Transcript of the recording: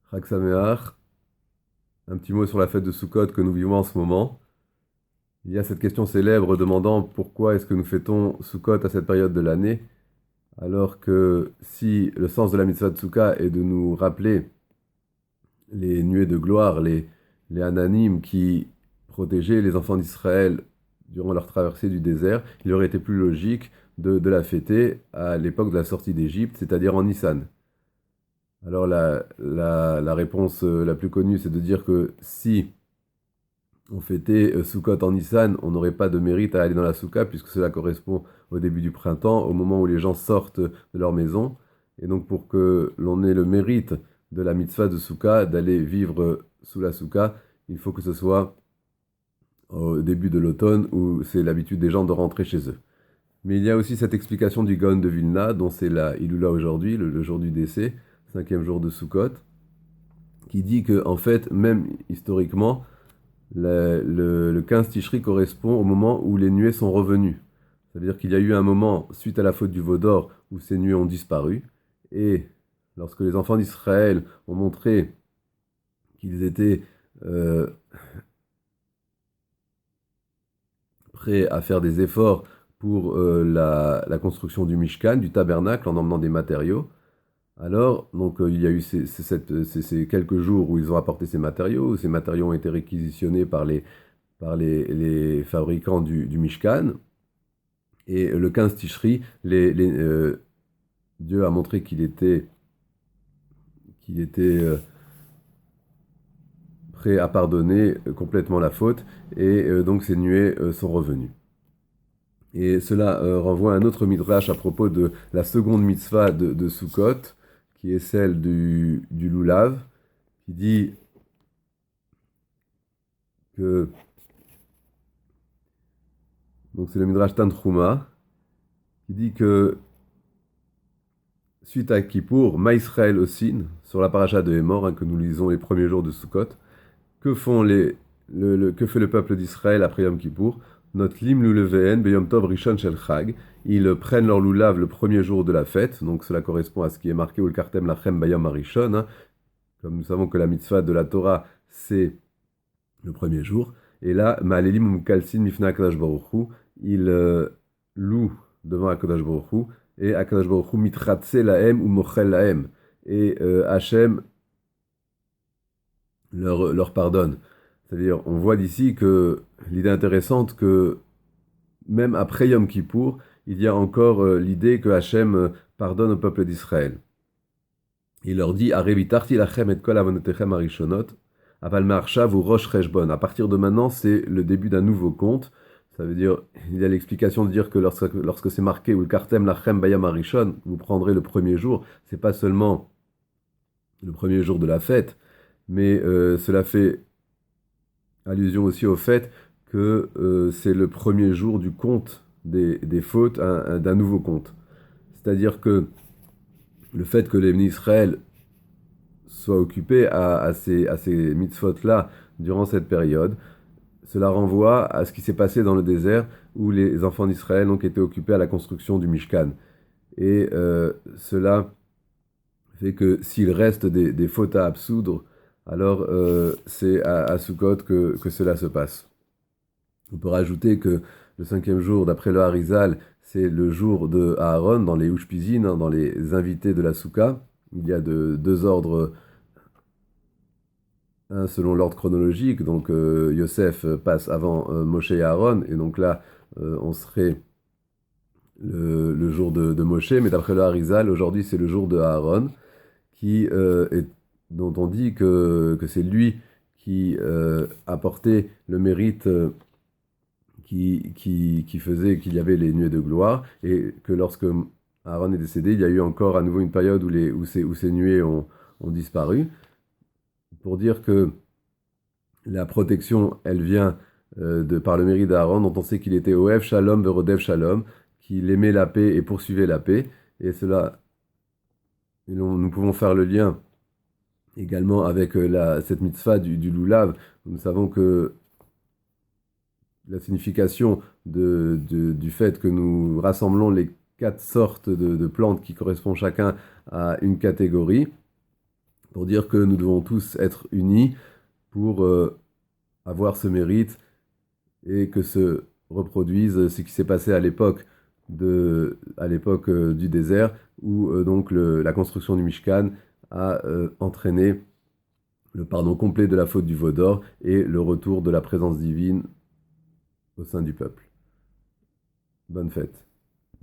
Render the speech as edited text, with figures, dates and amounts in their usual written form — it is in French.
Chag Sameach, un petit mot sur la fête de Sukkot que nous vivons en ce moment. Il y a cette question célèbre demandant pourquoi est-ce que nous fêtons Sukkot à cette période de l'année, alors que si le sens de la mitzvah de Sukkah est de nous rappeler les nuées de gloire, les Ananim qui protégeaient les enfants d'Israël durant leur traversée du désert, il aurait été plus logique de la fêter à l'époque de la sortie d'Égypte, c'est-à-dire en Nissan. Alors la réponse la plus connue, c'est de dire que si on fêtait Sukkot en Nissan, on n'aurait pas de mérite à aller dans la Soukha, puisque cela correspond au début du printemps, au moment où les gens sortent de leur maison. Et donc pour que l'on ait le mérite de la mitzvah de Soukha, d'aller vivre sous la Soukha, il faut que ce soit au début de l'automne, où c'est l'habitude des gens de rentrer chez eux. Mais il y a aussi cette explication du Gaon de Vilna, dont c'est la Iloula aujourd'hui, le jour du décès, cinquième jour de Sukkot, qui dit que, en fait, même historiquement, le 15 Tishri correspond au moment où les nuées sont revenues. Ça veut dire qu'il y a eu un moment, suite à la faute du veau d'or, où ces nuées ont disparu. Et lorsque les enfants d'Israël ont montré qu'ils étaient euh, prêts à faire des efforts pour la construction du Mishkan, du tabernacle, en emmenant des matériaux, alors, donc, il y a eu ces quelques jours où ils ont apporté ces matériaux, où ces matériaux ont été réquisitionnés par les fabricants du Mishkan. Et le 15 Tishri, Dieu a montré qu'il était prêt à pardonner complètement la faute, et donc ces nuées sont revenues. Et cela renvoie à un autre midrash à propos de la seconde mitzvah de Sukkot, qui est celle du Lulav, qui dit que, donc c'est le midrash Tantruma, qui dit que suite à Kippour, Maïsraël Osin, sur la paracha de Hémor, que nous lisons les premiers jours de Sukkot, que que fait le peuple d'Israël après Yom Kippour? Not lim luleveen beyom tov rishon shel chag. Ils prennent leur lulav le premier jour de la fête, donc cela correspond à ce qui est marqué ou le kartem lachem bayom arishon. Comme nous savons que la mitzvah de la Torah, c'est le premier jour. Et là, ma'alelim kalsin mifna akadosh baruch hu, ils louent devant akadosh baruch hu, et akadosh baruch hu mitratse lahem ou mochel lahem. Et Hachem leur pardonne. C'est-à-dire, on voit d'ici que l'idée intéressante que même après Yom Kippour, il y a encore l'idée que Hachem pardonne au peuple d'Israël. Il leur dit Arevitarti lachem et kol avonotechem arishonot, aval ma'arshav ou rosh cheshbon. À partir de maintenant, c'est le début d'un nouveau conte. Ça veut dire, il y a l'explication de dire que lorsque c'est marqué ou le kartem lachem bayam arishon, vous prendrez le premier jour. C'est pas seulement le premier jour de la fête, mais cela fait allusion aussi au fait que c'est le premier jour du compte des fautes, d'un nouveau compte. C'est-à-dire que le fait que les Israël soient occupés à ces mitzvot-là durant cette période, cela renvoie à ce qui s'est passé dans le désert où les enfants d'Israël ont été occupés à la construction du Mishkan. Et cela fait que s'il reste des fautes à absoudre, alors c'est à Sukkot que cela se passe. On peut rajouter que le cinquième jour, d'après le Harizal, c'est le jour de Aaron dans les Ushpizin, dans les invités de la Souka. Il y a deux ordres, un selon l'ordre chronologique, donc Yosef passe avant Moshe et Aaron, et donc là, on serait le jour de Moshe, mais d'après le Harizal, aujourd'hui c'est le jour de Aaron, dont on dit que c'est lui qui apportait le mérite qui faisait qu'il y avait les nuées de gloire, et que lorsque Aaron est décédé, il y a eu encore à nouveau une période où ces nuées ont disparu, pour dire que la protection, elle vient par le mérite d'Aaron, dont on sait qu'il était Oev Shalom Verodev Shalom, qu'il aimait la paix et poursuivait la paix, et cela, nous pouvons faire le lien également avec cette mitzvah du Lulav. Nous savons que la signification du fait que nous rassemblons les 4 sortes de plantes qui correspondent chacun à une catégorie, pour dire que nous devons tous être unis pour avoir ce mérite et que se reproduise ce qui s'est passé à l'époque du désert, où donc la construction du Mishkan a entraîné le pardon complet de la faute du veau d'or et le retour de la présence divine au sein du peuple. Bonne fête.